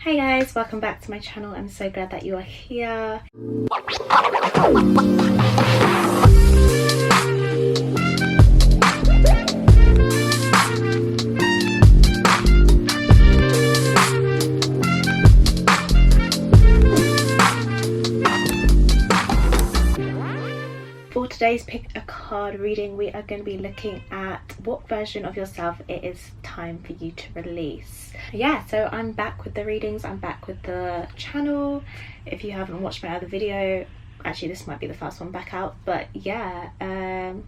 Hey guys, welcome back to my channel. I'm so glad that you are here. 'For today's pick a card reading, we are going to be looking at what version of yourself it is time for you to release. Yeah, so I'm back with the readings, I'm back with the channel. If you haven't watched my other video, actually this might be the first one back out, but yeah, I'm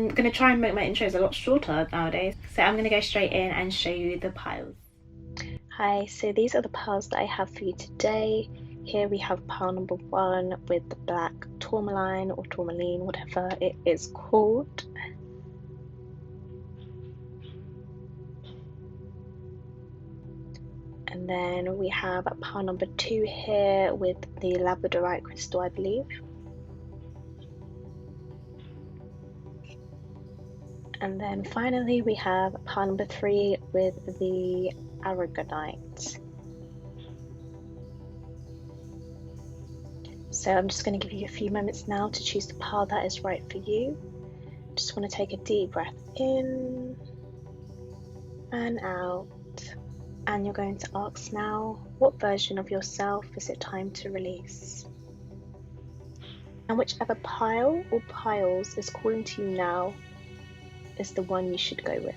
going to try and make my intros a lot shorter nowadays. So I'm going to go straight in and show you the piles. Hi, so these are the piles that I have for you today. Here we have pile number 1 with the black tourmaline or tourmaline, whatever it is called. And then we have pile number 2 here with the labradorite crystal, I believe. And then finally we have pile number 3 with the aragonite. So I'm just going to give you a few moments now to choose the pile that is right for you. Just want to take a deep breath in and out. And you're going to ask now, what version of yourself is it time to release? And whichever pile or piles is calling to you now is the one you should go with.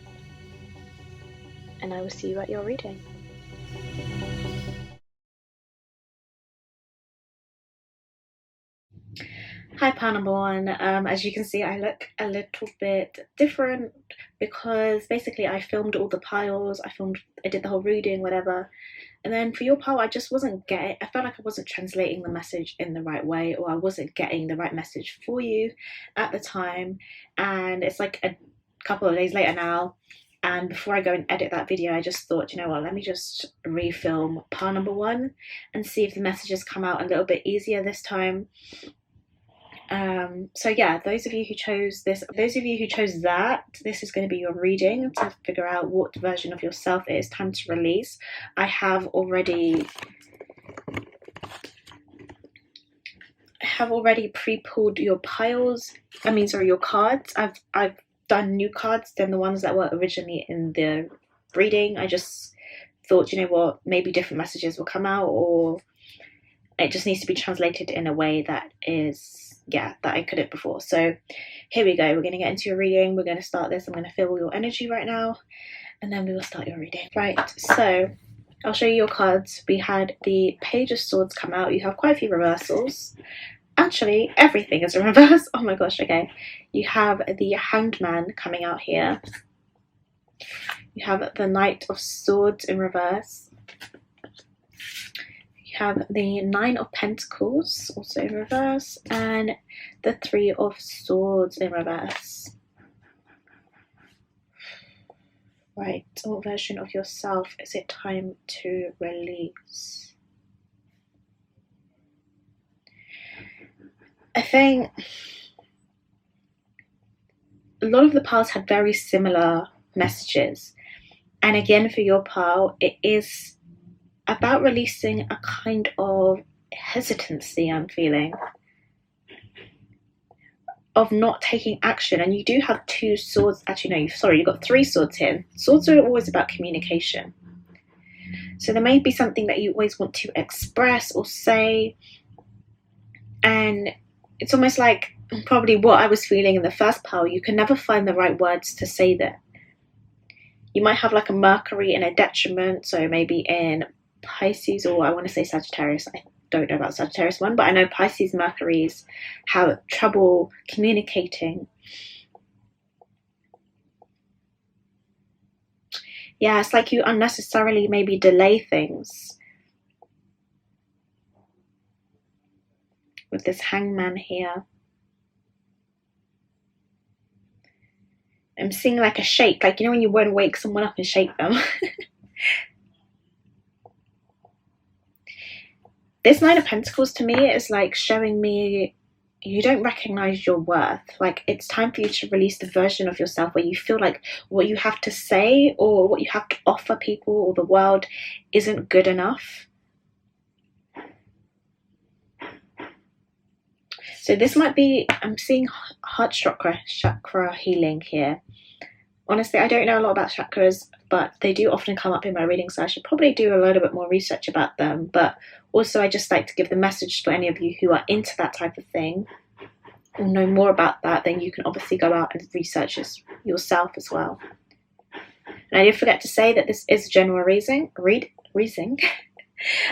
And I will see you at your reading. Hi pile number 1, as you can see I look a little bit different because basically I filmed all the piles, I did the whole reading, whatever, and then for your pile I just wasn't getting, I felt like I wasn't translating the message in the right way, or I wasn't getting the right message for you at the time. And it's like a couple of days later now, and before I go and edit that video I just thought, you know what, let me just refilm pile number 1 and see if the messages come out a little bit easier this time. So yeah, those of you who chose this, this is going to be your reading to figure out what version of yourself it is time to release. I have already pre-pulled your piles, your cards. I've done new cards than the ones that were originally in the reading. I just thought, you know what, maybe different messages will come out, or it just needs to be translated in a way that is, yeah, that I couldn't before. So here we go, we're going to get into your reading. We're going to start this. I'm going to feel your energy right now and then we will start your reading. Right, so I'll show you your cards. We had the Page of Swords come out. You have quite a few reversals. Actually, everything is a reverse. Oh my gosh, okay. You have the Hanged Man coming out here. You have the Knight of Swords in reverse. You have the 9 of Pentacles also in reverse, and the 3 of Swords in reverse. Right, what version of yourself is it time to release? I think a lot of the piles had very similar messages, and again for your pile it is about releasing a kind of hesitancy I'm feeling of not taking action. And you do have 2 swords, actually no, you've got 3 swords here. Swords are always about communication, so there may be something that you always want to express or say, and it's almost like probably what I was feeling in the first pile. You can never find the right words to say that. You might have like a Mercury in a detriment, so maybe in Pisces, or I want to say Sagittarius. I don't know about Sagittarius one, but I know Pisces Mercuries have trouble communicating. Yeah, it's like you unnecessarily maybe delay things with this Hangman here. I'm seeing like a shake, like, you know when you want to wake someone up and shake them. This 9 of Pentacles to me is like showing me you don't recognize your worth. Like, it's time for you to release the version of yourself where you feel like what you have to say or what you have to offer people or the world isn't good enough. So this might be, I'm seeing heart chakra healing here. Honestly, I don't know a lot about chakras, but they do often come up in my reading, so I should probably do a little bit more research about them. But also, I just like to give the message for any of you who are into that type of thing or know more about that. Then you can obviously go out and research this yourself as well. And I did forget to say that this is a general reading.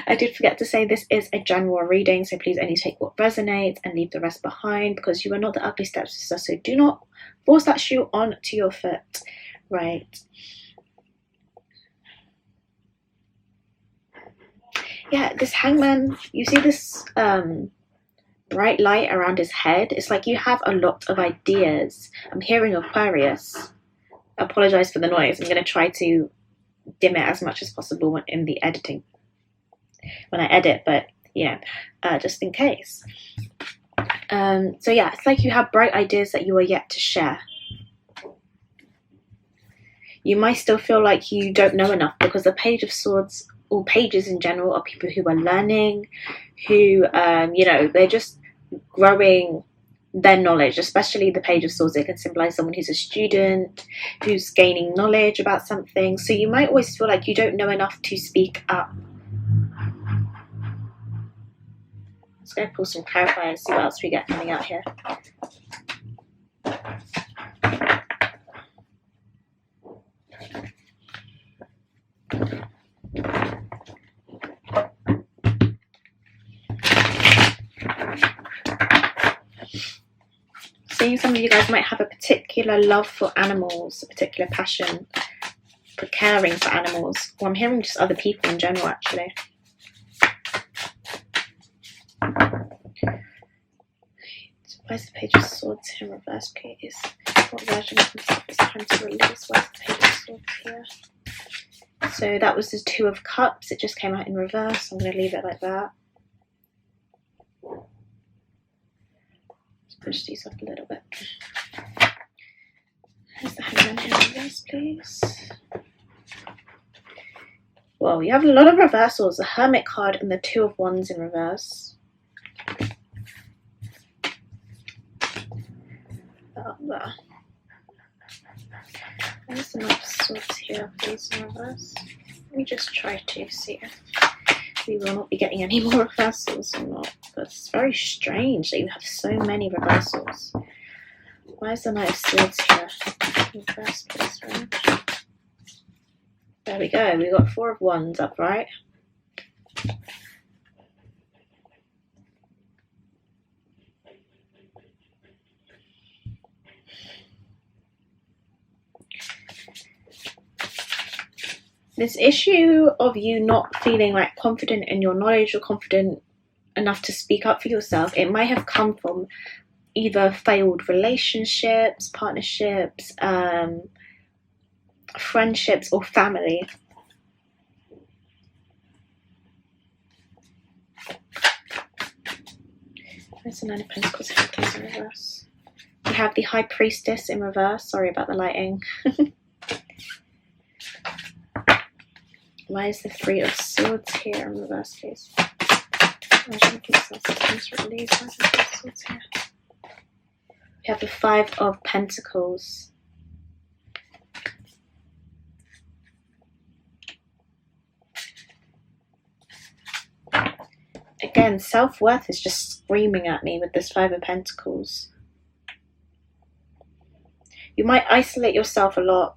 I did forget to say this is a general reading, so please only take what resonates and leave the rest behind, because you are not the ugly stepsister, so do not force that shoe on to your foot. Right. Yeah, this hangman, you see this bright light around his head? It's like you have a lot of ideas. I'm hearing Aquarius. I apologize for the noise. I'm going to try to dim it as much as possible in the editing, when I edit, but just in case. So yeah, it's like you have bright ideas that you are yet to share. You might still feel like you don't know enough, because the Page of Swords, or pages in general, are people who are learning, who they're just growing their knowledge. Especially the Page of Swords, it can symbolize someone who's a student, who's gaining knowledge about something. So you might always feel like you don't know enough to speak up. Let's go pull some clarifier and see what else we get coming out here. Seeing some of you guys might have a particular love for animals, a particular passion for caring for animals. Well, I'm hearing just other people in general, actually. Where's the Page of Swords here in reverse, please? What version of myself is time to release? Where's the Page of Swords here? So that was the Two of Cups. It just came out in reverse. I'm going to leave it like that. Let's push these up a little bit. Where's the Hangman here in reverse, please? Well, you have a lot of reversals. The Hermit card and the Two of Wands in reverse. Up there. There's the Knight of Swords here, please, in reverse. Let me just try to see if we will not be getting any more reversals or not. But it's very strange that you have so many reversals. Where's the Knight of Swords here? Reverse, please, right? There we go. We got Four of Wands upright. This issue of you not feeling like confident in your knowledge or confident enough to speak up for yourself, it might have come from either failed relationships, partnerships, friendships, or family. Where's the Nine of Pentacles here, please, in reverse? We have the High Priestess in reverse. Sorry about the lighting. Why is the Three of Swords here in reverse, please? We have the Five of Pentacles. Again, self-worth is just screaming at me with this Five of Pentacles. You might isolate yourself a lot.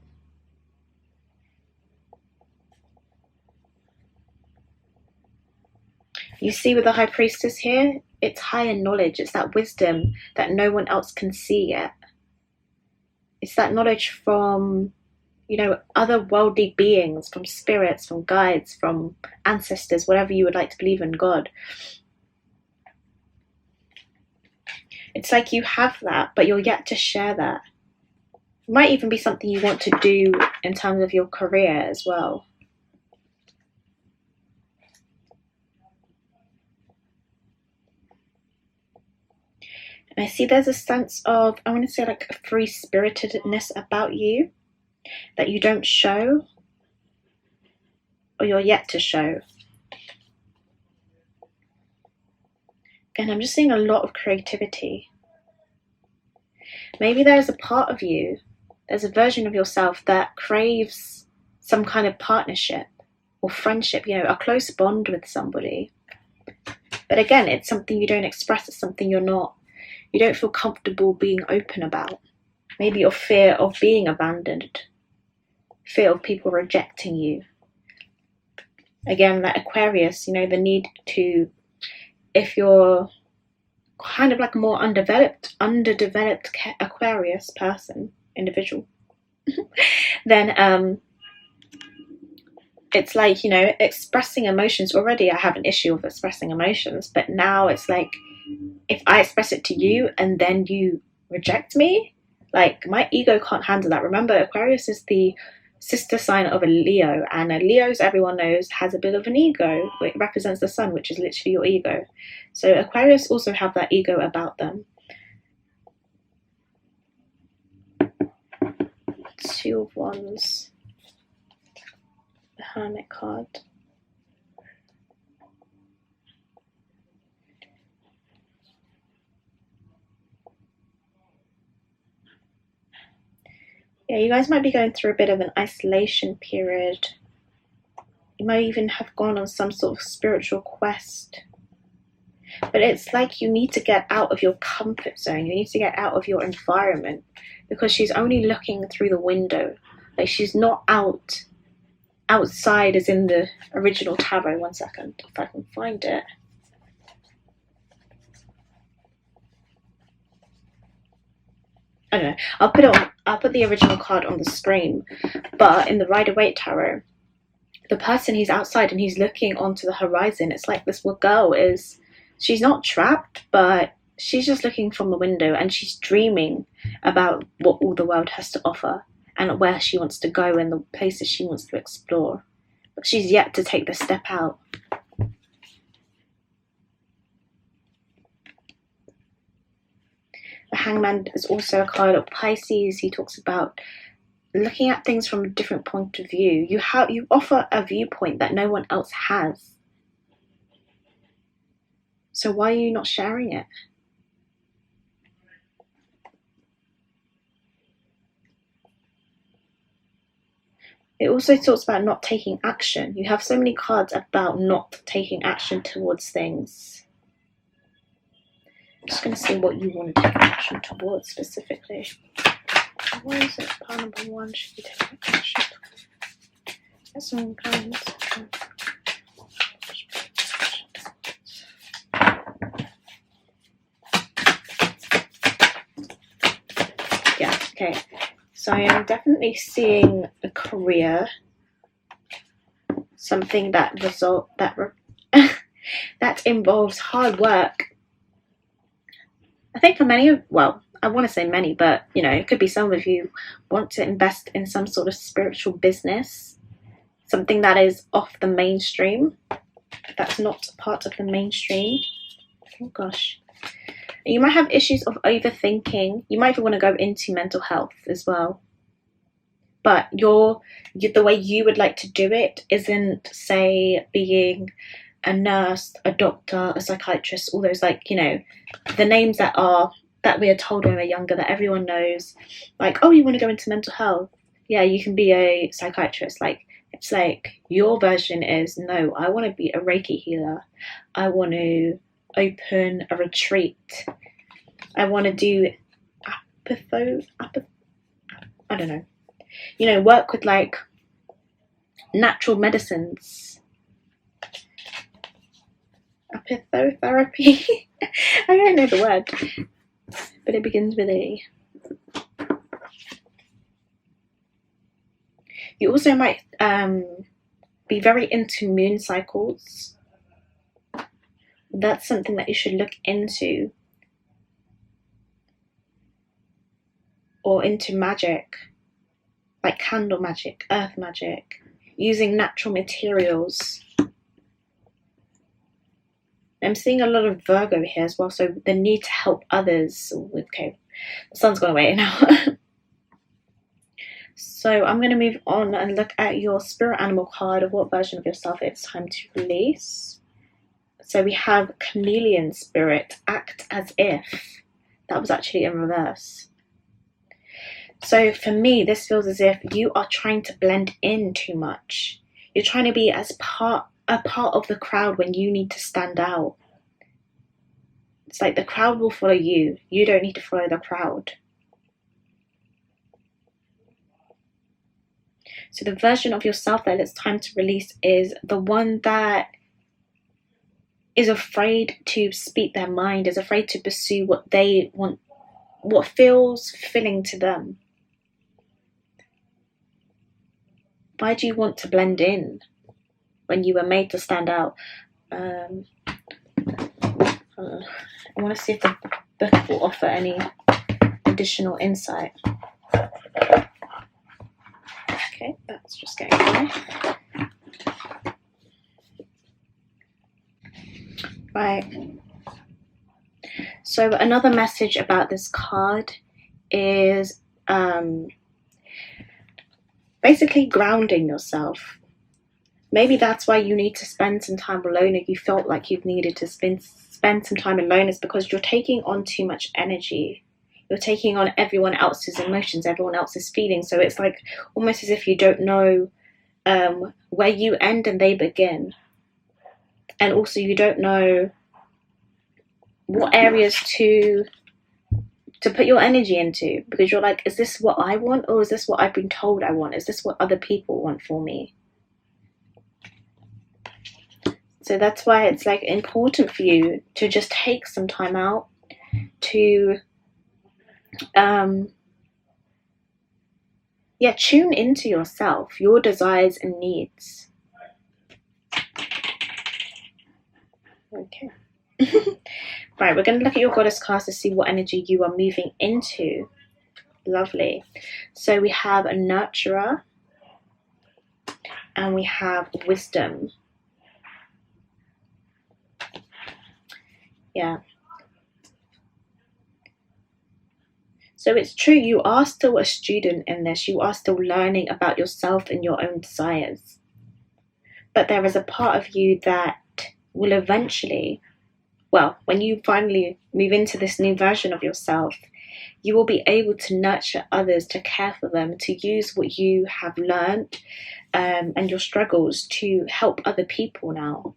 You see with the High Priestess here, it's higher knowledge. It's that wisdom that no one else can see yet. It's that knowledge from, other worldly beings, from spirits, from guides, from ancestors, whatever you would like to believe in, God. It's like you have that, but you're yet to share that. It might even be something you want to do in terms of your career as well. And I see there's a sense of, I want to say like a free-spiritedness about you that you don't show, or you're yet to show. And I'm just seeing a lot of creativity. Maybe there's a part of you, there's a version of yourself that craves some kind of partnership or friendship, you know, a close bond with somebody. But again, it's something you don't express, it's something you don't feel comfortable being open about. Maybe your fear of being abandoned, fear of people rejecting you. Again, like Aquarius, you know, the need to, if you're kind of like a more underdeveloped Aquarius person, individual, then it's like, you know, expressing emotions. Already I have an issue with expressing emotions, but now it's like, if I express it to you and then you reject me, like my ego can't handle that. Remember, Aquarius is the sister sign of a Leo, and a Leo's, everyone knows, has a bit of an ego. It represents the sun, which is literally your ego. So Aquarius also have that ego about them. Two of Wands, the Hermit card. Yeah, you guys might be going through a bit of an isolation period. You might even have gone on some sort of spiritual quest. But it's like you need to get out of your comfort zone. You need to get out of your environment, because she's only looking through the window. Like, she's not outside as in the original tarot. One second, if I can find it. I don't know. I'll put the original card on the screen. But in the Rider-Waite tarot, the person, he's outside and he's looking onto the horizon. It's like this girl is, she's not trapped, but she's just looking from the window and she's dreaming about what all the world has to offer and where she wants to go and the places she wants to explore. But she's yet to take the step out. The Hangman is also a card of Pisces. He talks about looking at things from a different point of view. You offer a viewpoint that no one else has. So why are you not sharing it? It also talks about not taking action. You have so many cards about not taking action towards things. I'm just going to see what you want to take action towards specifically. Why is it part number one should be taking action towards? That's some kinds. Yeah, okay. So I am definitely seeing a career, something that that involves hard work. I think for many, well, I want to say many, but you know, it could be some of you want to invest in some sort of spiritual business, something that is off the mainstream, that's not part of the mainstream. Oh gosh. You might have issues of overthinking. You might even want to go into mental health as well. But the way you would like to do it isn't, say, being a nurse, a doctor, a psychiatrist, all those, like, you know, the names that we are told when we're younger that everyone knows. Like, oh, you want to go into mental health? Yeah, you can be a psychiatrist. Like, it's like your version is, no, I want to be a Reiki healer. I want to open a retreat. I want to do I don't know. You know, work with like natural medicines. Apithotherapy. I don't know the word, but it begins with A. You also might be very into moon cycles. That's something that you should look into. Or into magic, like candle magic, earth magic, using natural materials. I'm seeing a lot of Virgo here as well, so the need to help others. Okay, the sun's gone away now. So I'm going to move on and look at your spirit animal card of what version of yourself it's time to release. So we have chameleon spirit, act as if. That was actually in reverse. So for me, this feels as if you are trying to blend in too much. You're trying to be a part of the crowd when you need to stand out. It's like the crowd will follow you. You don't need to follow the crowd. So the version of yourself that it's time to release is the one that is afraid to speak their mind, is afraid to pursue what they want, what feels fulfilling to them. Why do you want to blend in when you were made to stand out? I want to see if the book will offer any additional insight. Okay, that's just going away. Right. So another message about this card is basically grounding yourself. Maybe that's why you need to spend some time alone, or you felt like you've needed to spend some time alone, is because you're taking on too much energy. You're taking on everyone else's emotions, everyone else's feelings. So it's like almost as if you don't know where you end and they begin. And also you don't know what areas to put your energy into, because you're like, is this what I want, or is this what I've been told I want? Is this what other people want for me? So that's why it's like important for you to just take some time out to tune into yourself, your desires and needs. Okay. Right, we're going to look at your goddess cards to see what energy you are moving into. Lovely. So we have a nurturer and we have wisdom. Yeah. So it's true, you are still a student in this. You are still learning about yourself and your own desires. But there is a part of you that will eventually, well, when you finally move into this new version of yourself, you will be able to nurture others, to care for them, to use what you have learned and your struggles to help other people now.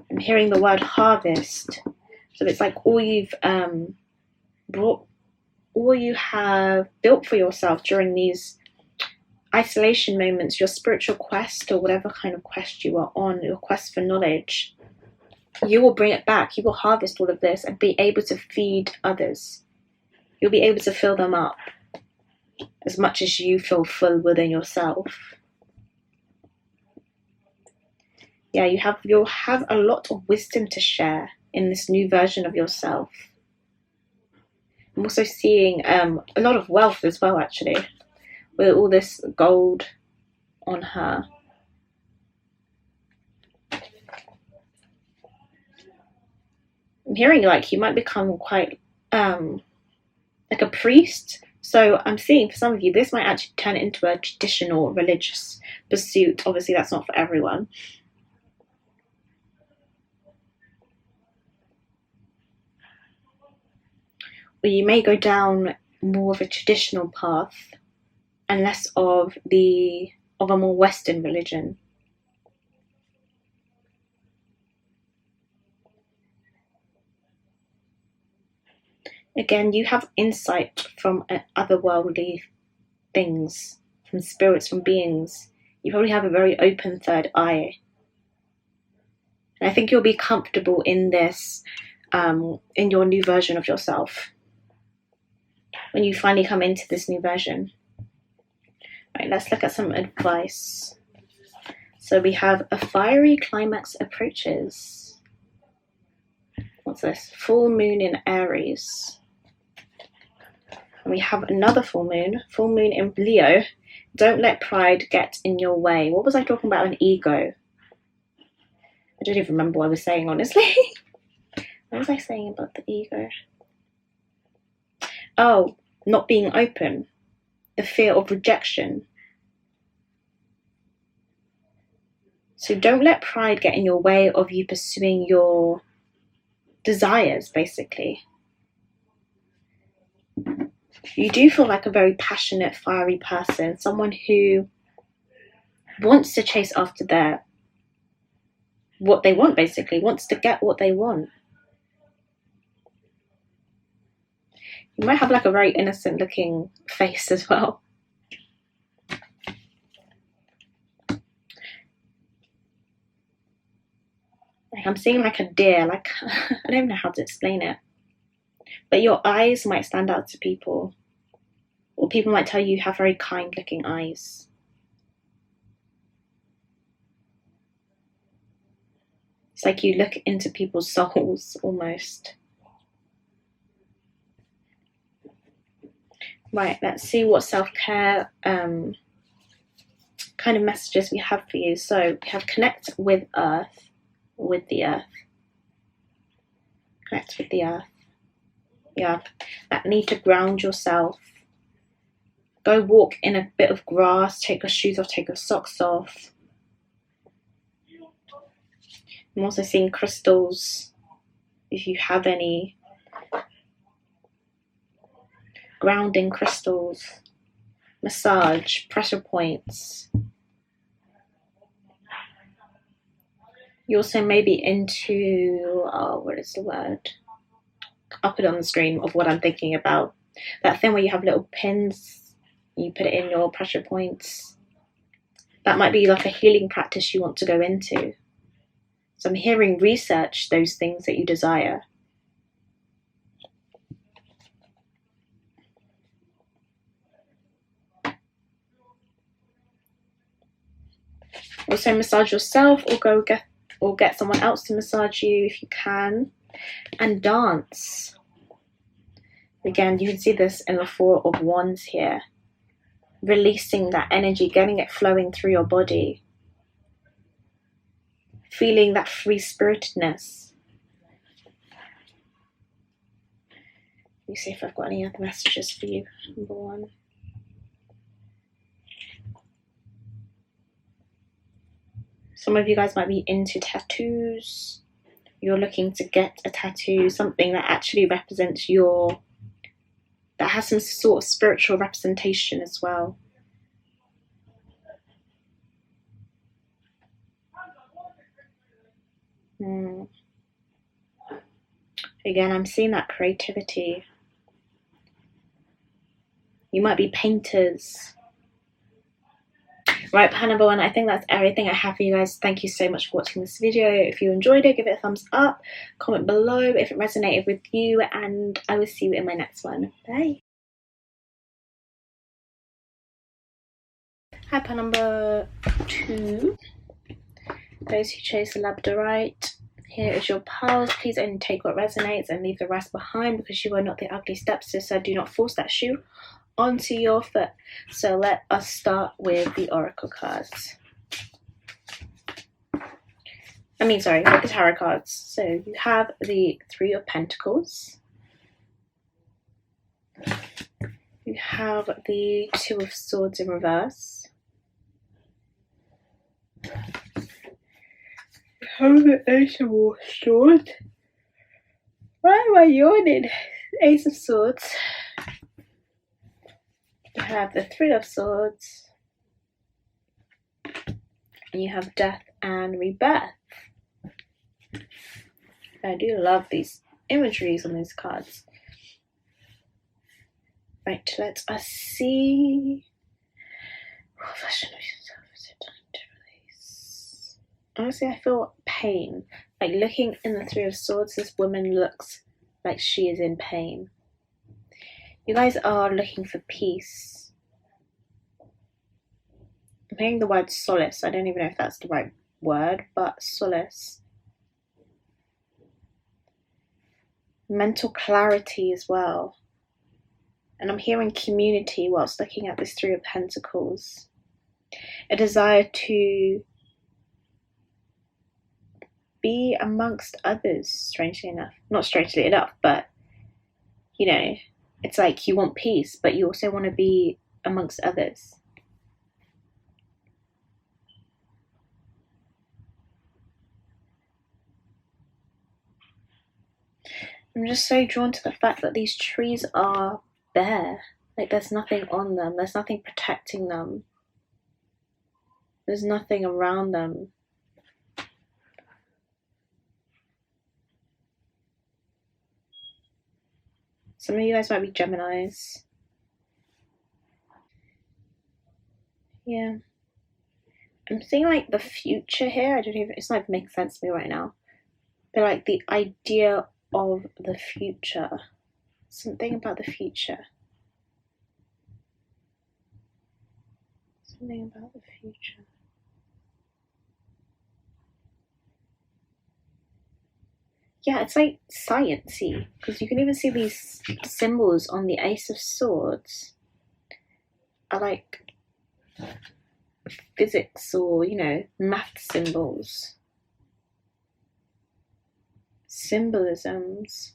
I'm hearing the word harvest. So it's like all you've all you have built for yourself during these isolation moments, your spiritual quest or whatever kind of quest you are on, your quest for knowledge, you will bring it back. You will harvest all of this and be able to feed others. You'll be able to fill them up as much as you feel full within yourself. Yeah, you'll have a lot of wisdom to share in this new version of yourself. I'm also seeing a lot of wealth as well, actually, with all this gold on her. I'm hearing like you might become quite like a priest. So I'm seeing for some of you, this might actually turn into a traditional religious pursuit. Obviously, that's not for everyone. Or you may go down more of a traditional path and less of a more Western religion. Again, you have insight from otherworldly things, from spirits, from beings. You probably have a very open third eye. And I think you'll be comfortable in this, in your new version of yourself, when you finally come into this new version. Right, let's look at some advice. So we have a fiery climax approaches. What's this? Full moon in Aries. And we have another full moon in Leo, Don't let pride get in your way. What was I talking about? An ego. I don't even remember what I was saying, honestly. What was I saying about the ego? Oh, not being open. The fear of rejection. So don't let pride get in your way of you pursuing your desires, basically. You do feel like a very passionate, fiery person, someone who wants to chase after what they want, basically, wants to get what they want. You might have like a very innocent looking face as well. Like I'm seeing like a deer, like I don't even know how to explain it. But your eyes might stand out to people. Or people might tell you have very kind looking eyes. It's like you look into people's souls almost. Right, let's see what self-care kind of messages we have for you. So we have connect with earth, with the earth. Connect with the earth. Yeah, that need to ground yourself. Go walk in a bit of grass, take your shoes off, take your socks off. I'm also seeing crystals, if you have any. Grounding crystals, massage, pressure points. You also may be into, what is the word? I'll put it on the screen of what I'm thinking about. That thing where you have little pins, you put it in your pressure points. That might be like a healing practice you want to go into. So I'm hearing research those things that you desire. Also massage yourself, or get someone else to massage you if you can. And dance. Again, you can see this in the Four of Wands here. Releasing that energy, getting it flowing through your body. Feeling that free-spiritedness. Let me see if I've got any other messages for you. Number one. Some of you guys might be into tattoos. You're looking to get a tattoo, something that actually represents that has some sort of spiritual representation as well. Again, I'm seeing that creativity. You might be painters. Right, plan number one, I think that's everything I have for you guys. Thank you so much for watching this video. If you enjoyed it, give it a thumbs up, comment below if it resonated with you, and I will see you in my next one. Bye. Hi, plan number two. Those who chose the labradorite, here is your pearls. Please only take what resonates and leave the rest behind, because you are not the ugly stepsister. Do not force that shoe onto your foot. So let us start with the oracle cards. With the tarot cards. So you have the Three of Pentacles. You have the Two of Swords in reverse. You have the Ace of Swords. Why am I yawning? Ace of Swords. You have the Three of Swords. And you have Death and Rebirth. I do love these imageries on these cards. Right, let us see. Honestly, I feel pain. Like looking in the Three of Swords, this woman looks like she is in pain. You guys are looking for peace. I'm hearing the word solace. I don't even know if that's the right word, but solace. Mental clarity as well. And I'm hearing community whilst looking at this Three of Pentacles. A desire to be amongst others, strangely enough. Not strangely enough, but, you know, it's like you want peace, but you also want to be amongst others. I'm just so drawn to the fact that these trees are bare. Like, there's nothing on them. There's nothing protecting them. There's nothing around them. Some of you guys might be Geminis. Yeah. I'm seeing like the future here. I don't even, it's not making sense to me right now. But like the idea of the future. Something about the future. Something about the future. Yeah, it's like sciencey, because you can even see these symbols on the Ace of Swords are like physics or, you know, math symbols. Symbolisms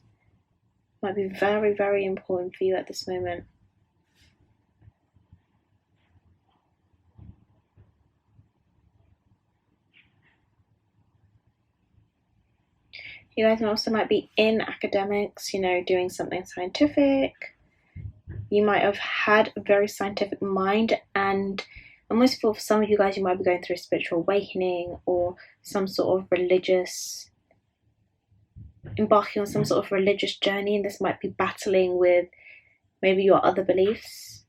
might be very, very important for you at this moment. You guys also might be in academics, you know, doing something scientific. You might have had a very scientific mind, and almost for some of you guys, you might be going through a spiritual awakening or some sort of religious, embarking on some sort of religious journey, and this might be battling with maybe your other beliefs,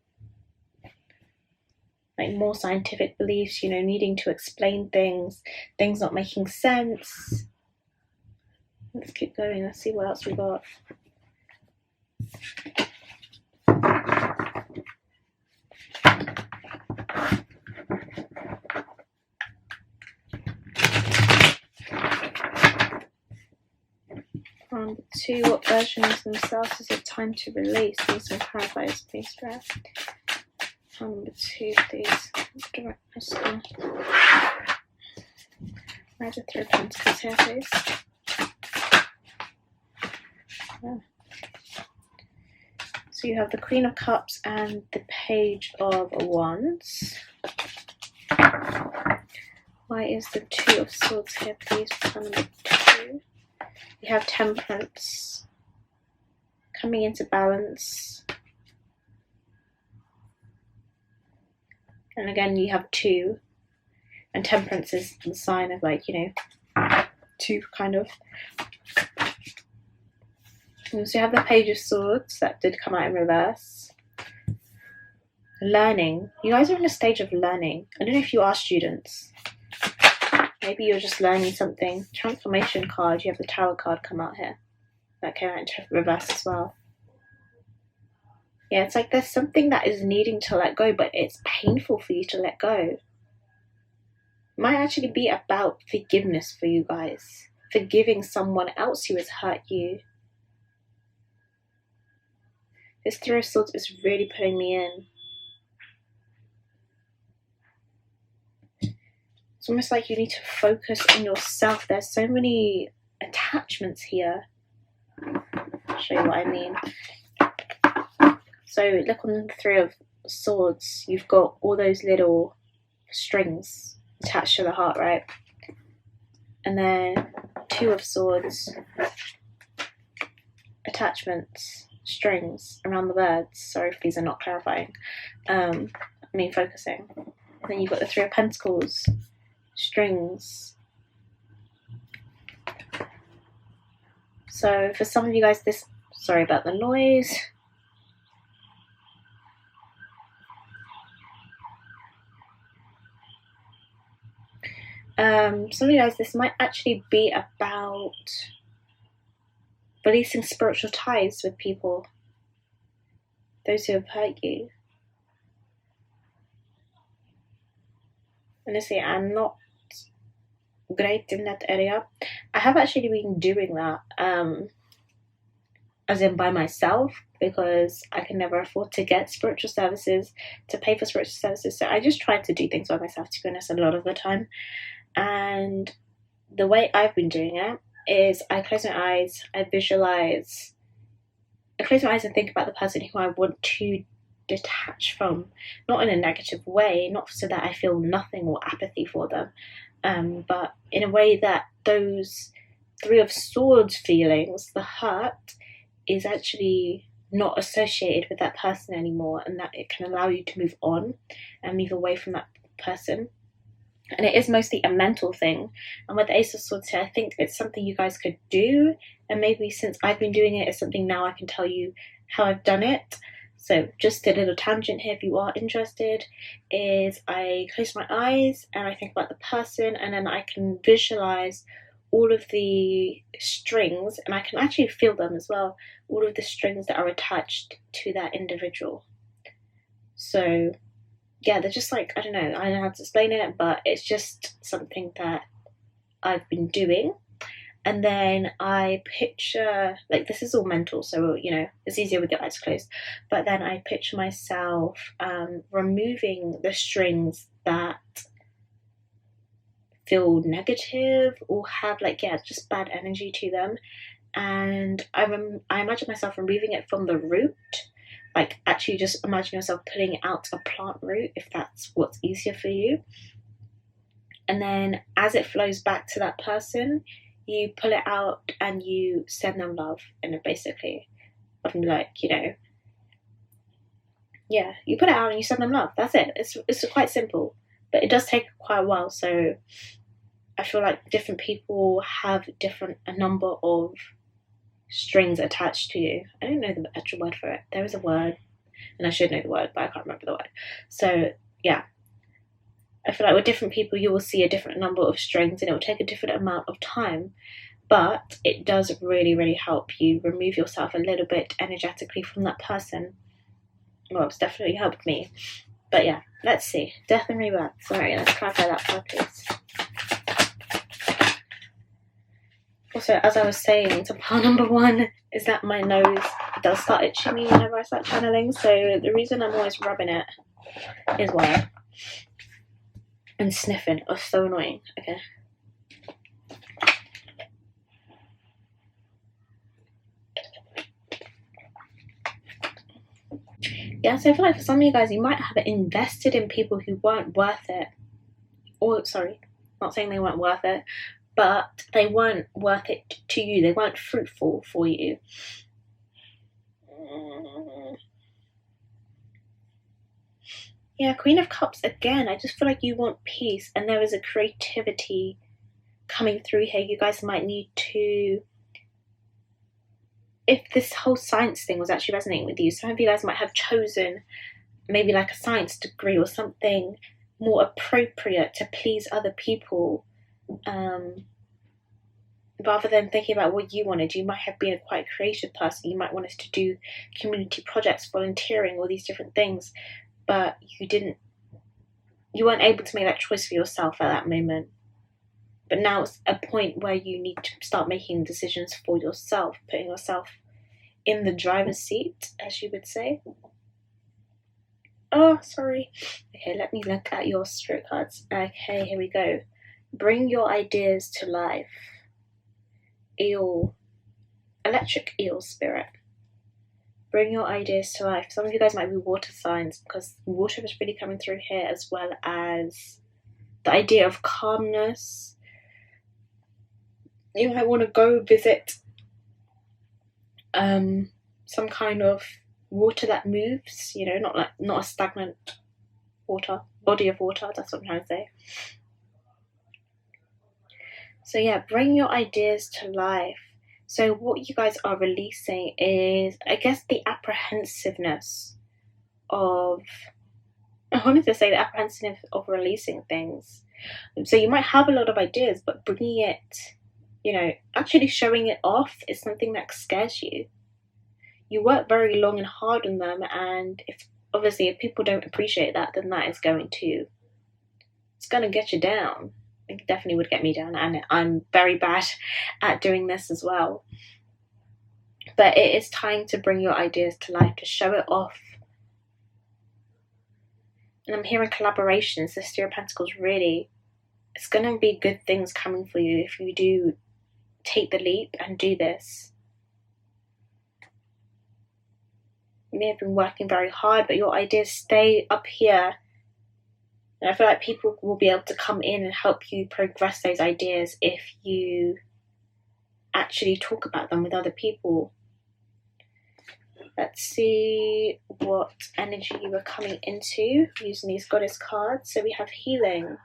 like more scientific beliefs, you know, needing to explain things not making sense. Let's keep going. Let's see what else we got. Two, what versions themselves is it time to release? Need some clarifiers, please, Dre. Number two, please. Directness. Where's the Three of Pentacles here, please? Oh. So you have the Queen of Cups and the Page of Wands. Why is the Two of Swords here, please? For number two. You have Temperance coming into balance. And again, you have two. And Temperance is the sign of, like, you know, two kind of. And so you have the Page of Swords that did come out in reverse. Learning. You guys are in a stage of learning. I don't know if you are students. Maybe you're just learning something. Transformation card. You have the Tower card come out here. That came out in reverse as well. Yeah, it's like there's something that is needing to let go, but it's painful for you to let go. It might actually be about forgiveness for you guys. Forgiving someone else who has hurt you. This Three of Swords is really putting me in. It's almost like you need to focus on yourself. There's so many attachments here. I'll show you what I mean. So look on the Three of Swords. You've got all those little strings attached to the heart, right? And then Two of Swords. Attachments, strings around the birds. Sorry if these are not clarifying. Focusing. And then you've got the Three of Pentacles. Strings. So for some of you guys, this, sorry about the noise. Some of you guys, this might actually be about releasing spiritual ties with people, those who have hurt you. Honestly, I'm not great in that area. I have actually been doing that. as in by myself, because I can never afford to get spiritual services, to pay for spiritual services. So I just try to do things by myself, to be honest, a lot of the time. And the way I've been doing it is I close my eyes, I close my eyes and think about the person who I want to detach from, not in a negative way, not so that I feel nothing or apathy for them, but in a way that those Three of Swords feelings, the hurt, is actually not associated with that person anymore, and that it can allow you to move on and move away from that person. And it is mostly a mental thing. And with the Ace of Swords here, I think it's something you guys could do. And maybe since I've been doing it, it's something now I can tell you how I've done it. So just a little tangent here, if you are interested, is I close my eyes and I think about the person, and then I can visualize all of the strings, and I can actually feel them as well, all of the strings that are attached to that individual. So yeah, they're just like, I don't know how to explain it, but it's just something that I've been doing. And then I picture, like, this is all mental, so, you know, it's easier with your eyes closed. But then I picture myself removing the strings that feel negative or have, like, yeah, just bad energy to them. And I imagine myself removing it from the root. Like, actually just imagine yourself pulling out a plant root, if that's what's easier for you. And then as it flows back to that person, you pull it out and you send them love. And basically, I'm like, you know, yeah, you put it out and you send them love. That's it. It's quite simple, but it does take quite a while. So I feel like different people have a number of strings attached to you. I don't know the actual word for it. There is a word, and I should know the word, but I can't remember the word. So yeah, I feel like with different people you will see a different number of strings, and it will take a different amount of time, but it does really, really help you remove yourself a little bit energetically from that person. Well, it's definitely helped me. But yeah, let's see. Death and rebirth. Sorry, let's clarify that part, please. Also, as I was saying, to pile number one is that my nose does start itching me whenever I start channeling, so the reason I'm always rubbing it is why. And sniffing. Oh, so annoying. Okay. Yeah, so I feel like for some of you guys, you might have invested in people who weren't worth it. Or, sorry, not saying they weren't worth it, but they weren't worth it to you. They weren't fruitful for you. Yeah, Queen of Cups again. I just feel like you want peace, and there is a creativity coming through here. You guys might need to, if this whole science thing was actually resonating with you, some of you guys might have chosen maybe like a science degree or something more appropriate to please other people, rather than thinking about what you wanted. You might have been a quite creative person. You might want us to do community projects, volunteering, all these different things, but you weren't able to make that choice for yourself at that moment. But now it's a point where you need to start making decisions for yourself, putting yourself in the driver's seat, as you would say. Oh, sorry. Okay, let me look at your spirit cards. Okay, here we go. Bring your ideas to life. Eel. Electric eel spirit. Bring your ideas to life. Some of you guys might be water signs, because water is really coming through here, as well as the idea of calmness. You might want to go visit some kind of water that moves, you know, not a stagnant body of water. That's what I'm trying to say. So yeah, bring your ideas to life. So what you guys are releasing is, I guess, the apprehensiveness of, I wanted to say the apprehensiveness of releasing things. So you might have a lot of ideas, but bringing it, you know, actually showing it off is something that scares you. You work very long and hard on them, and if people don't appreciate that, then that is going to get you down. It definitely would get me down, and I'm very bad at doing this as well. but it is time to bring your ideas to life, to show it off. And I'm hearing collaborations. The Three of Pentacles, really, it's going to be good things coming for you if you do take the leap and do this. You may have been working very hard, but your ideas stay up here. And I feel like people will be able to come in and help you progress those ideas if you actually talk about them with other people. Let's see what energy you were coming into using these goddess cards. So we have healing.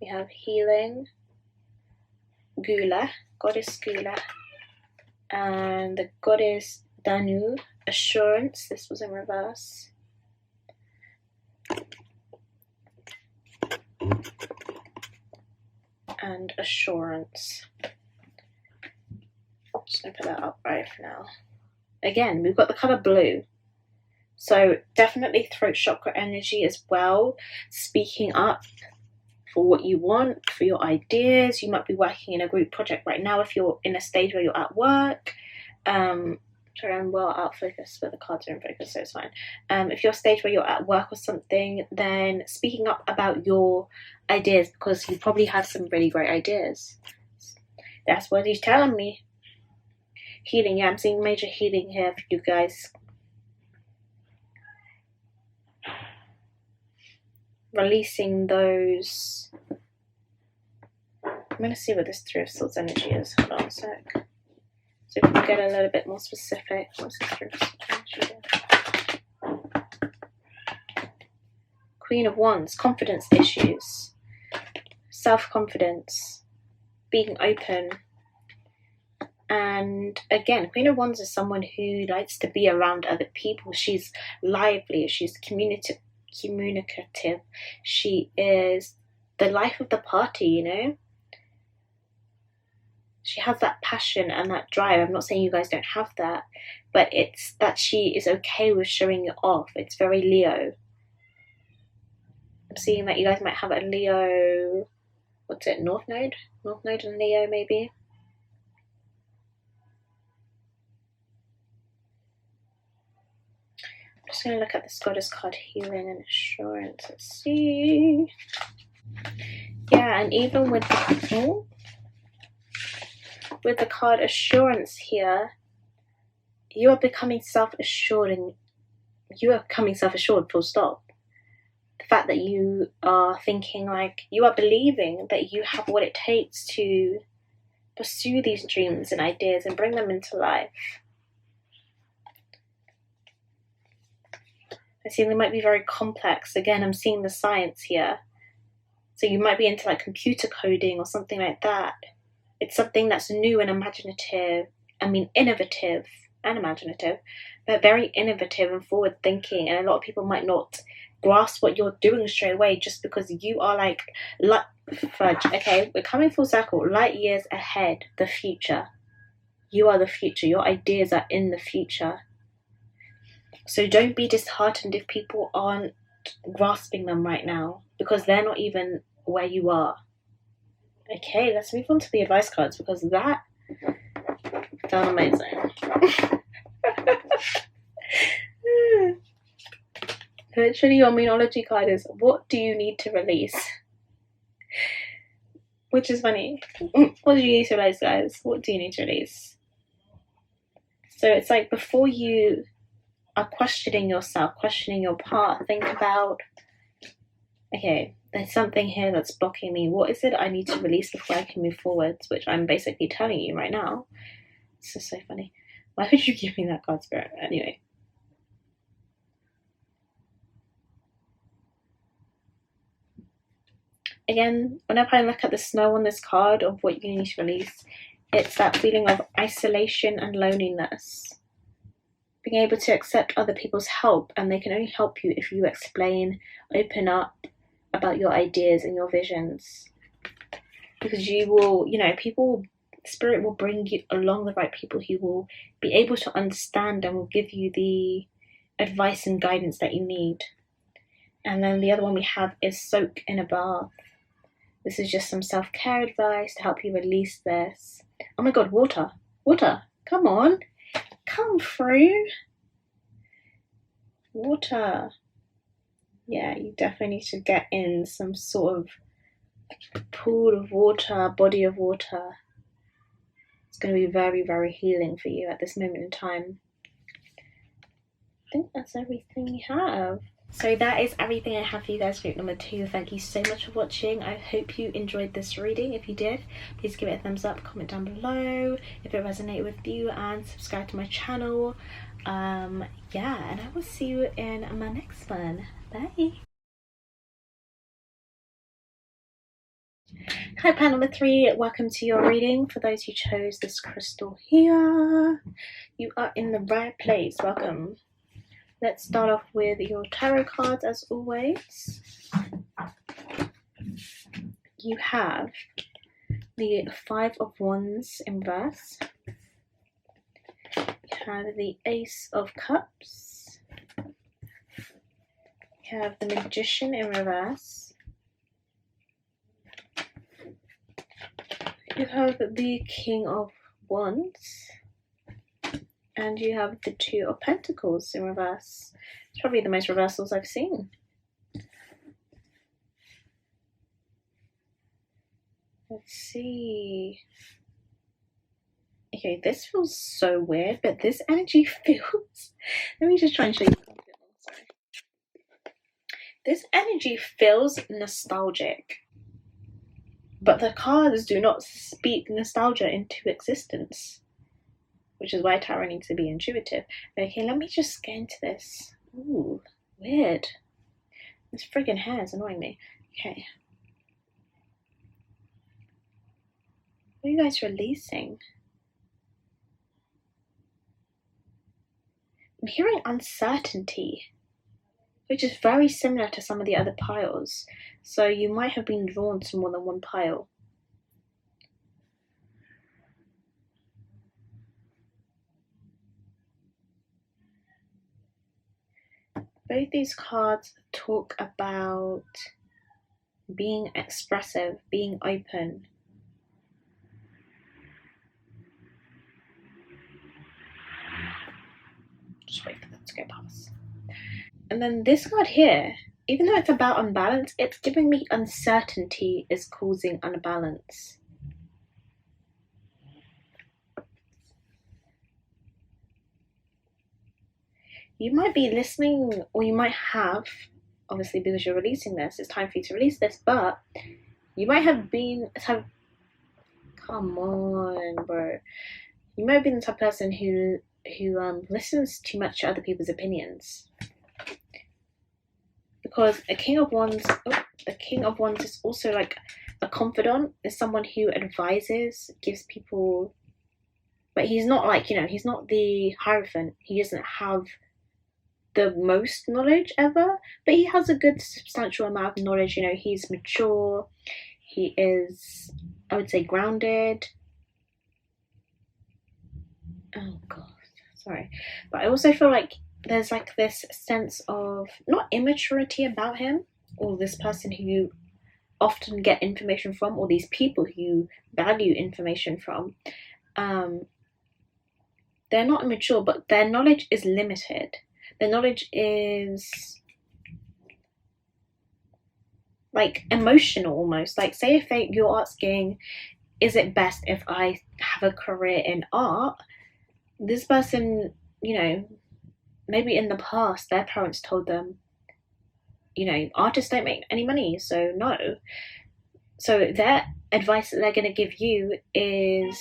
We have healing, Gula, goddess Gula, and the goddess Danu, assurance. This was in reverse. And assurance. Just gonna put that up right for now. Again, we've got the color blue. So definitely throat chakra energy as well. Speaking up for what you want, for your ideas. You might be working in a group project right now if you're in a stage where you're at work. Sorry, I'm well out of focus, but the cards are in focus, so it's fine. If you're a stage where you're at work or something, then speaking up about your ideas, because you probably have some really great ideas. That's what he's telling me. Healing, yeah, I'm seeing major healing here for you guys. Releasing those. I'm going to see what this Three of Swords energy is. Hold on a sec. So we can get a little bit more specific. What's this Three of Swords energy? Queen of Wands, confidence issues, self-confidence, being open. And again, Queen of Wands is someone who likes to be around other people. She's lively, she's communicative. She is the life of the party, you know. She has that passion and that drive. I'm not saying you guys don't have that, but it's that she is okay with showing it off. It's very Leo. I'm seeing that you guys might have a Leo, what's it, North Node and Leo maybe. I'm just going to look at this goddess card, healing and assurance. Let's see. Yeah, and even with the card assurance here, you are becoming self-assured, and you are becoming self-assured, full stop. The fact that you are thinking, like, you are believing that you have what it takes to pursue these dreams and ideas and bring them into life. I see they might be very complex. Again, I'm seeing the science here. So you might be into like computer coding or something like that. It's something that's new and imaginative. I mean, innovative and imaginative, but very innovative and forward thinking. And a lot of people might not grasp what you're doing straight away just because you are like fudge. Okay, we're coming full circle. Light years ahead, the future. You are the future. Your ideas are in the future. So don't be disheartened if people aren't grasping them right now, because they're not even where you are. Okay, let's move on to the advice cards, because that felt amazing. Literally, your Moonology card is, what do you need to release? Which is funny. What do you need to release, guys? What do you need to release? So it's like, before you are questioning yourself, questioning your path, think about, okay, there's something here that's blocking me. What is it I need to release before I can move forwards? Which I'm basically telling you right now. This is so funny. Why would you give me that card, Spirit? Anyway. Again, whenever I look at the snow on this card of what you need to release, it's that feeling of isolation and loneliness. Being able to accept other people's help, and they can only help you if you explain, open up about your ideas and your visions. Because you will, you know, Spirit will bring you along the right people who will be able to understand and will give you the advice and guidance that you need. And then the other one we have is soak in a bath. This is just some self-care advice to help you release this. Oh my god, water. Water. Come on. Come through. Water. Yeah, you definitely need to get in some sort of pool of water, body of water. It's going to be very, very healing for you at this moment in time. I think that's everything we have. So that is everything I have for you guys, group number 2. Thank you so much for watching. I hope you enjoyed this reading. If you did, please give it a thumbs up, comment down below if it resonated with you, and subscribe to my channel. Yeah, and I will see you in my next one. Bye. Hi, panel number 3. Welcome to your reading. For those who chose this crystal here, you are in the right place. Welcome. Let's start off with your tarot cards as always. You have the 5 of Wands in reverse. You have the Ace of Cups. You have the Magician in reverse. You have the King of Wands. And you have the 2 of Pentacles in reverse. It's probably the most reversals I've seen. Let's see. Okay, this feels so weird, but this energy feels... Let me just try and show you something. Sorry. This energy feels nostalgic. But the cards do not speak nostalgia into existence. Which is why tarot needs to be intuitive. Okay, let me just get into this. Ooh, weird. This friggin' hair is annoying me. Okay. What are you guys releasing? I'm hearing uncertainty, which is very similar to some of the other piles. So you might have been drawn to more than one pile. Both these cards talk about being expressive, being open. Just wait for that to go past. And then this card here, even though it's about unbalance, it's giving me uncertainty is causing unbalance. You might be listening, or you might have, obviously because you're releasing this, it's time for you to release this, but you might have been, come on, bro. You might have been the type of person who listens too much to other people's opinions. Because a King of Wands, the King of Wands is also like a confidant, is someone who advises, gives people, but he's not like, you know, he's not the Hierophant. He doesn't have the most knowledge ever, but he has a good substantial amount of knowledge. You know, he's mature, he is, I would say, grounded. Oh god, sorry. But I also feel like there's like this sense of not immaturity about him, or this person who you often get information from, or these people who you value information from. They're not immature, but their knowledge is limited. Their knowledge is like emotional almost. Like, say if you're asking, is it best if I have a career in art? This person, you know, maybe in the past their parents told them, you know, artists don't make any money, so no. So their advice that they're going to give you is,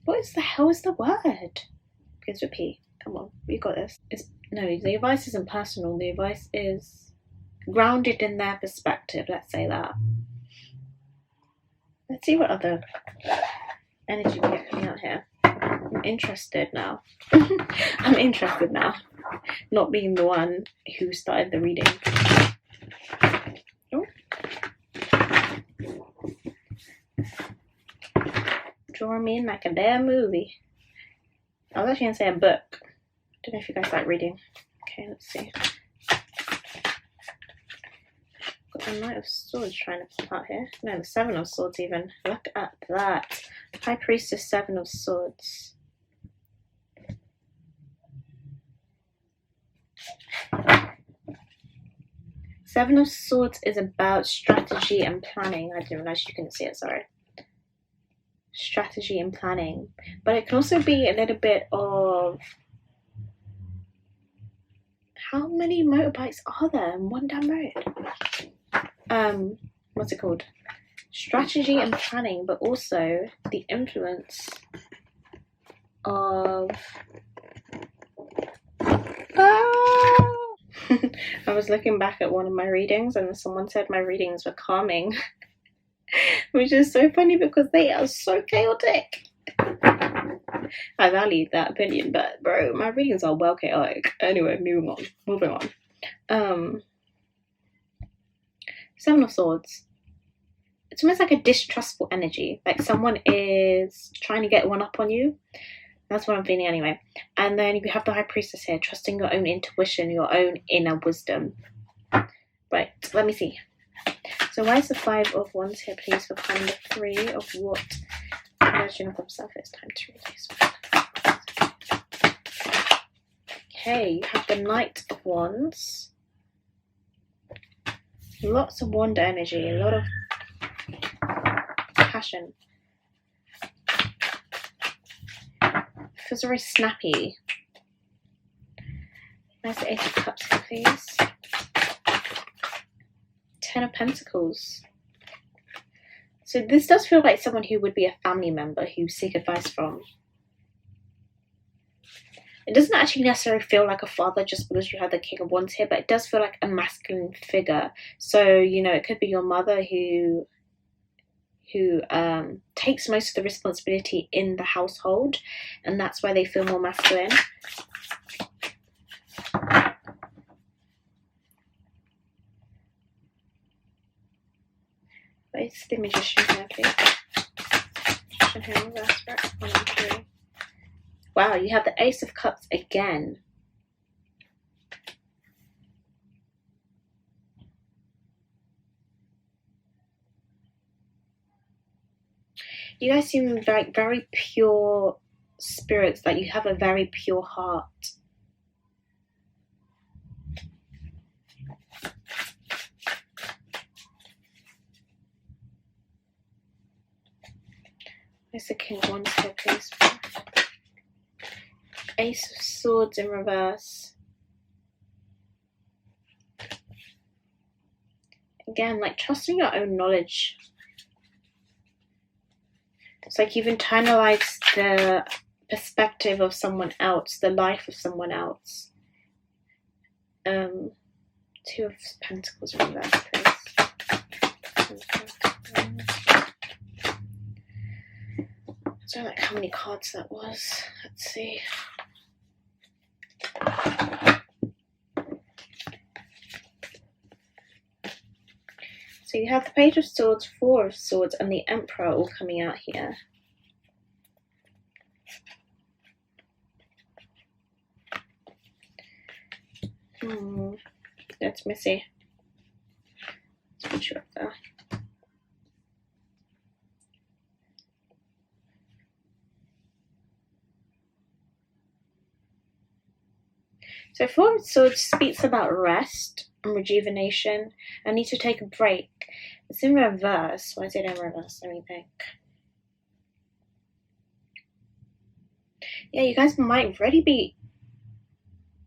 what is the hell is the word? Please repeat. Come on, you got this. No, the advice isn't personal. The advice is grounded in their perspective. Let's say that. Let's see what other energy we get coming out here. I'm interested now. I'm interested now. Not being the one who started the reading. Oh. Drawing me in like a damn movie. I was actually going to say a book. I don't know if you guys like reading. Okay, let's see. Got the Knight of Swords trying to pop out here. No, the 7 of Swords even. Look at that. High Priestess, Seven of Swords. Seven of Swords is about strategy and planning. I didn't realize you couldn't see it, sorry. Strategy and planning. But it can also be a little bit of... How many motorbikes are there in one damn road? What's it called? Strategy and planning, but also the influence of... I was looking back at one of my readings and someone said my readings were calming, which is so funny because they are so chaotic. I value that opinion, but bro, my readings are well chaotic. Anyway, moving on. Seven of Swords. It's almost like a distrustful energy, like someone is trying to get one up on you. That's what I'm feeling anyway. And then you have the High Priestess here, trusting your own intuition, your own inner wisdom. Right, let me see. So why is the Five of Wands here, please, for kind of three of what version of themselves it's time to release. Okay, you have the Knight of Wands. Lots of wand energy, a lot of passion. Feels very snappy. Nice Ace of Cups, please. Ten of Pentacles. So this does feel like someone who would be a family member who you seek advice from. It doesn't actually necessarily feel like a father just because you have the King of Wands here, but it does feel like a masculine figure. So, you know, it could be your mother who takes most of the responsibility in the household, and that's why they feel more masculine. Where's the Magician here, please? Magician here in reverse, right? 1 and 3. Wow, you have the Ace of Cups again. You guys seem like very pure spirits, like you have a very pure heart. Where's the King of Wands here, please? Ace of Swords in reverse. Again, like trusting your own knowledge. It's like you've internalized the perspective of someone else, the life of someone else. Two of Pentacles in reverse, please. I don't like how many cards that was. Let's see. So you have the Page of Swords, Four of Swords, and the Emperor all coming out here. That's messy. Let's put you up there. So Four of Swords speaks about rest and rejuvenation. I need to take a break. It's in reverse. Why is it in reverse? Let me think. Yeah, you guys might already be,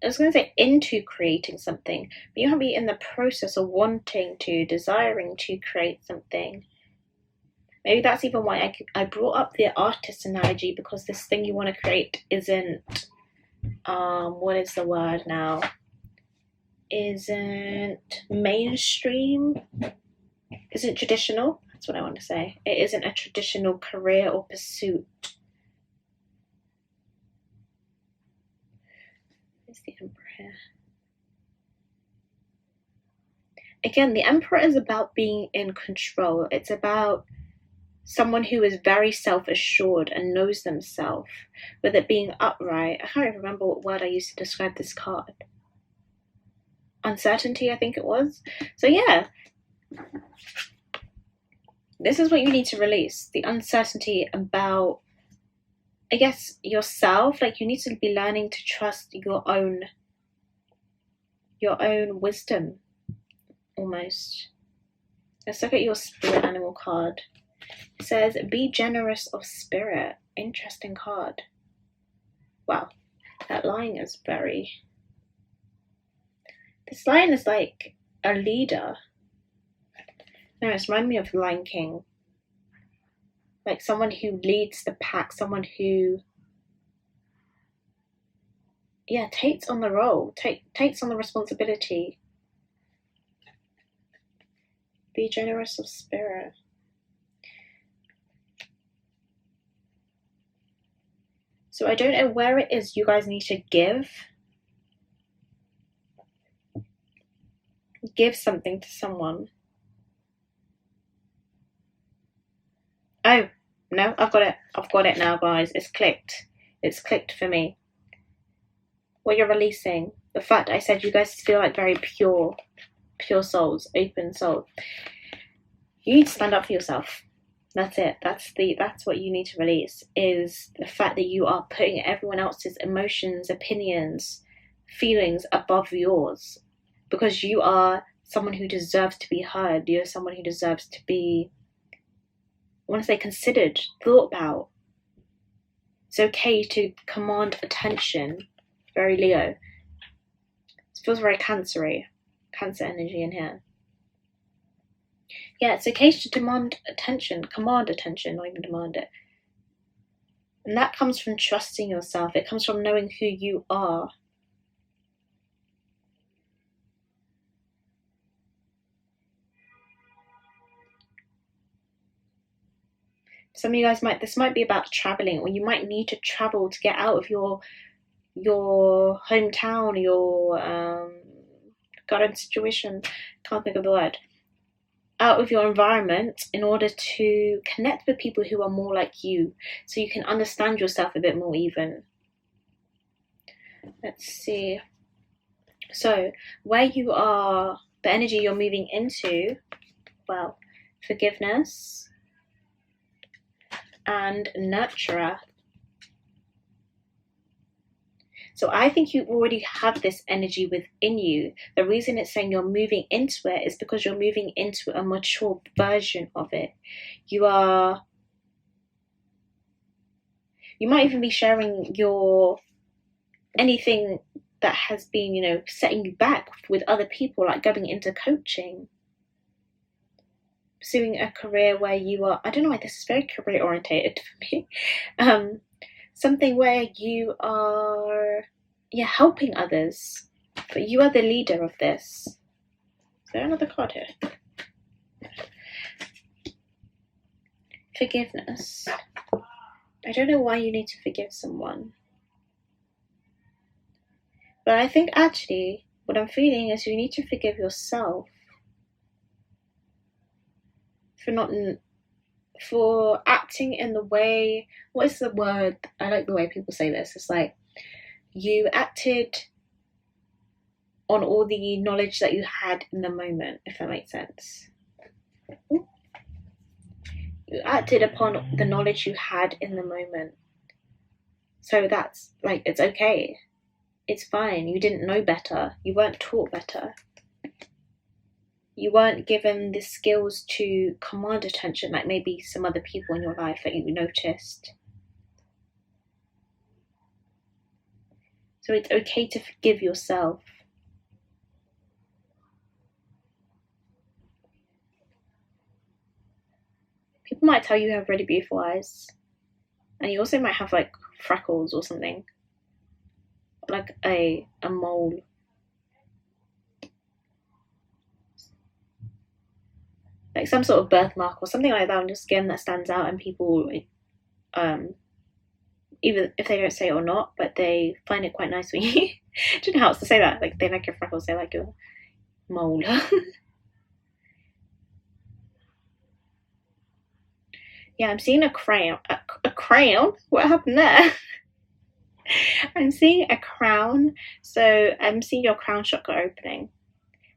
I was going to say into creating something, but you might be in the process of wanting to, desiring to create something. Maybe that's even why I brought up the artist analogy, because this thing you want to create isn't, what is the word now? Isn't mainstream, isn't traditional. That's what I want to say. It isn't a traditional career or pursuit. Where's the Emperor here? Again, the Emperor is about being in control. It's about someone who is very self-assured and knows themselves, with it being upright. I can't even remember what word I used to describe this card. Uncertainty, I think it was. So yeah, this is what you need to release. The uncertainty about, I guess, yourself. Like, you need to be learning to trust your own wisdom, almost. Let's look at your spirit animal card. It says, be generous of spirit. Interesting card. Wow, that line is very... This lion is like a leader. No, it's reminding me of Lion King. Like someone who leads the pack, someone who, yeah, takes on the role, takes on the responsibility. Be generous of spirit. So I don't know where it is you guys need to give something to someone. Oh, no, I've got it now, guys. It's clicked for me. What you're releasing, the fact I said you guys feel like very pure souls, open souls. You need to stand up for yourself. That's it. That's what you need to release, is the fact that you are putting everyone else's emotions, opinions, feelings above yours, because you are someone who deserves to be heard. You're someone who deserves to be, I want to say, considered, thought about. It's okay to command attention. Very Leo. It feels very Cancer energy in here. Yeah, it's okay to demand attention, command attention, not even demand it. And that comes from trusting yourself. It comes from knowing who you are. Some of you guys this might be about traveling, or you might need to travel to get out of your hometown, your current situation, can't think of the word, out of your environment, in order to connect with people who are more like you, so you can understand yourself a bit more even. Let's see. So where you are, the energy you're moving into, well, forgiveness and nurturer. So I think you already have this energy within you. The reason it's saying you're moving into it is because you're moving into a mature version of it. You might even be sharing anything that has been, setting you back with other people, like going into coaching, pursuing a career where you are, I don't know why this is very career orientated for me. Something where you are, helping others, but you are the leader of this. Is there another card here? Forgiveness. I don't know why you need to forgive someone, but I think actually what I'm feeling is you need to forgive yourself for acting in the way, what is the word? I like the way people say this. It's like you acted on all the knowledge that you had in the moment, if that makes sense. You acted upon the knowledge you had in the moment. So that's like, it's okay. It's fine. You didn't know better. You weren't taught better. You weren't given the skills to command attention like maybe some other people in your life that you noticed. So it's okay to forgive yourself. People might tell you have really beautiful eyes, and you also might have like freckles or something, like a mole. Like some sort of birthmark or something like that on your skin that stands out, and people, even if they don't say it or not, but they find it quite nice when you, I don't know how else to say that, like they like your freckles, they like your mole. Yeah, I'm seeing a crown. A crown? What happened there? I'm seeing a crown, so I'm seeing your crown chakra opening.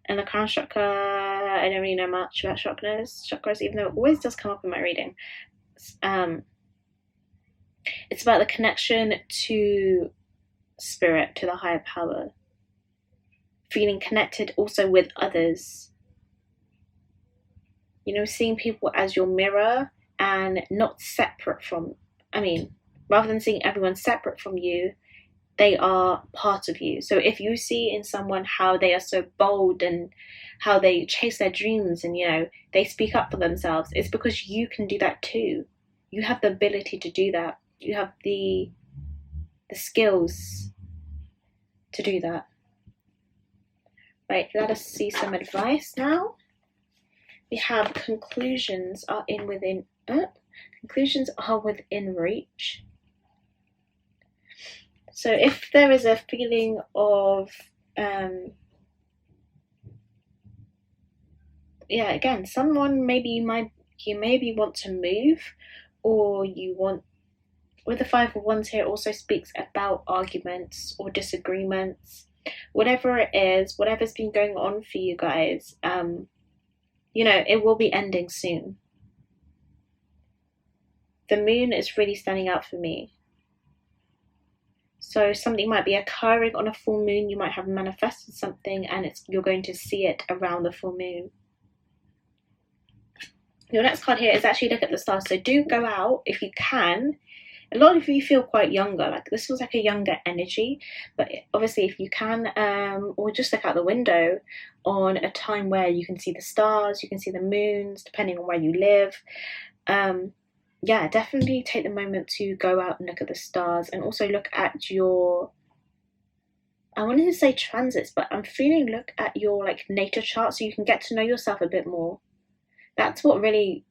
And the crown chakra, I don't really know much about chakras, even though it always does come up in my reading. It's about the connection to spirit, to the higher power. Feeling connected also with others. You know, seeing people as your mirror and not separate from, rather than seeing everyone separate from you, they are part of you. So if you see in someone how they are so bold and how they chase their dreams and, you know, they speak up for themselves, it's because you can do that too. You have the ability to do that. You have the skills to do that. Right, let us see some advice now. We have conclusions are within reach. So if there is a feeling of again, someone you maybe want to move, or you want, with the Five of Wands here, also speaks about arguments or disagreements. Whatever it is, whatever's been going on for you guys, you know, it will be ending soon. The moon is really standing out for me. So something might be occurring on a full moon. You might have manifested something and you're going to see it around the full moon. Your next card here is actually look at the stars. So do go out if you can. A lot of you feel quite younger, like this feels like a younger energy, but obviously if you can, or just look out the window on a time where you can see the stars, you can see the moons, depending on where you live. Yeah, definitely take the moment to go out and look at the stars, and also look at your, I wanted to say transits, but I'm feeling look at your like natal chart so you can get to know yourself a bit more. That's what really,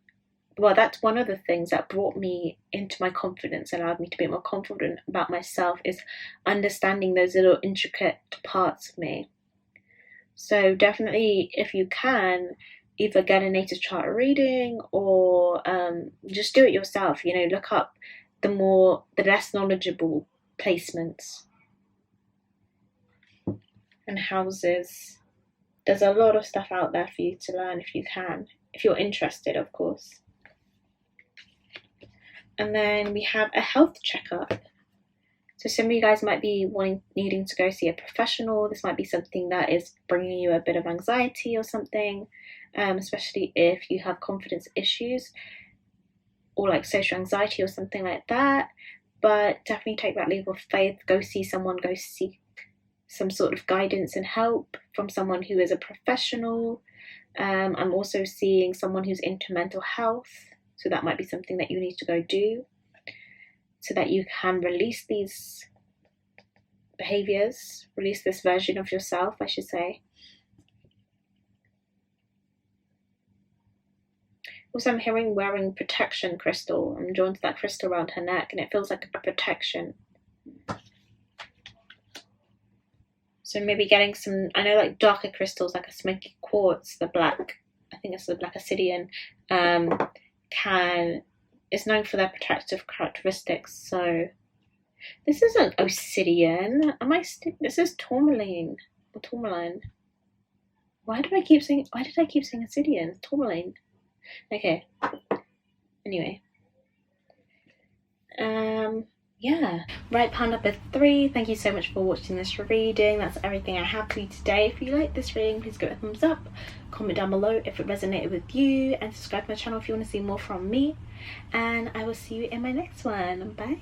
well, that's one of the things that brought me into my confidence, allowed me to be more confident about myself, is understanding those little intricate parts of me. So definitely, if you can, either get a natal chart reading or just do it yourself. You know, look up the less knowledgeable placements and houses. There's a lot of stuff out there for you to learn if you can, if you're interested, of course. And then we have a health checkup. So some of you guys might be needing to go see a professional. This might be something that is bringing you a bit of anxiety or something, especially if you have confidence issues or like social anxiety or something like that. But definitely take that leap of faith. Go see someone. Go seek some sort of guidance and help from someone who is a professional. I'm also seeing someone who's into mental health. So that might be something that you need to go do so that you can release these behaviors, release this version of yourself, I should say. Also, I'm hearing wearing protection crystal. I'm drawn to that crystal around her neck and it feels like a protection. So maybe getting some, I know like darker crystals like a smoky quartz, the black, I think it's the black Obsidian, is known for their protective characteristics. So this isn't Obsidian. This is tourmaline or tourmaline. Why did I keep saying Obsidian? Tourmaline. Okay. Anyway. Yeah. Right, pile number 3. Thank you so much for watching this reading. That's everything I have for you today. If you like this reading, please give it a thumbs up. Comment down below if it resonated with you, and subscribe to my channel if you want to see more from me. And I will see you in my next one. Bye.